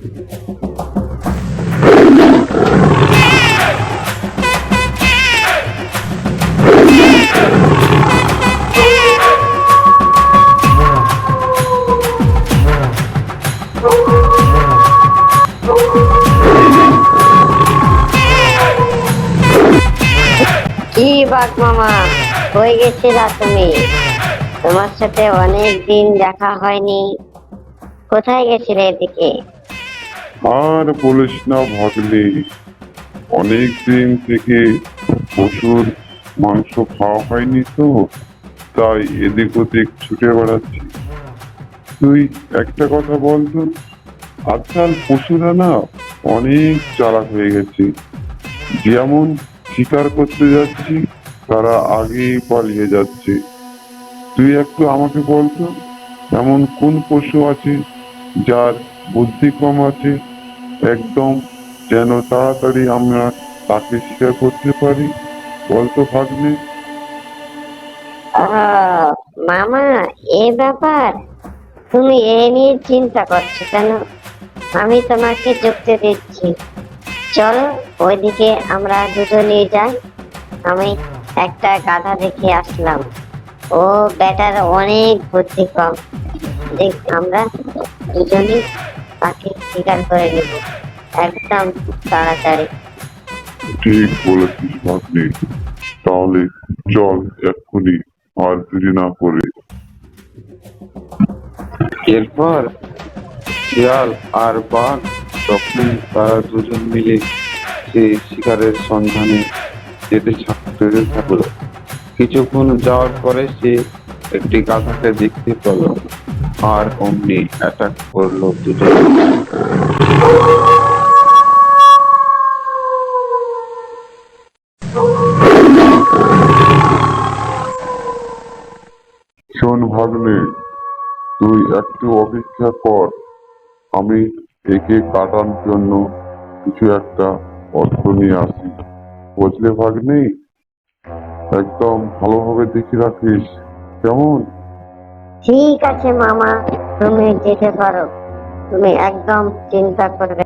কি বাঘ মামা, হয়ে গেছিলা তুমি? তোমার সাথে অনেক দিন দেখা হয়নি, কোথায় গেছিলে এদিকে? আর বলিস না ভাগ্নে, অনেক দিন থেকে পশুর মাংস খাওয়া হয়নি তো, তাই এদিক ওদিক ছুটে বেড়াচ্ছি। তুই একটা কথা বলতো, আজকাল পশুরা না অনেক চালাক হয়ে গেছে। যেমন শিকার করতে যাচ্ছি, তারা আগেই পালিয়ে যাচ্ছে। তুই একটু আমাকে বলতো, এমন কোন পশু আছে যার বুদ্ধি কম আছে, একদম যেন তাড়াতাড়ি আমরা তাকে শিকার করতে পারি? বলতো ভাগ্নে। ও মামা, এ ব্যাপার, তুমি এ নিয়ে চিন্তা করছো কেন? আমি তোমাকে যুক্তি দিচ্ছি, চলো ওইদিকে আমরা দুজনেই যাই। আমি একটা গাধা দেখে আসলাম, ও বেটার অনেক বুদ্ধি কম। দেখ, আমরা দুজনেই তাকে শিকার করে নেব একদম তাড়াতাড়ি। ঠিক বলেছিস ভাগ্নে, তাহলে চল এক্ষুনি, আর দেরি না করে। এরপর শিয়াল আর বাঘ তখন তারা দুজন মিলে সেই শিকারের সন্ধানে যেতে থাকলো। কিছুক্ষণ যাওয়ার পরে সে একটি গাধাকে দেখতে পেল, আর অমনি অ্যাটাক করলো দুজন। শোন ভাগ্নে, তুই একটু অপেক্ষা কর, আমি একে কাটার জন্য কিছু একটা অস্ত্র নিয়ে আসি। বুঝলে ভাগ্নে, একদম ভালোভাবে দেখে রাখিস, কেমন? ঠিক আছে মামা, তুমি যেতে পারো, তুমি একদম চিন্তা করবে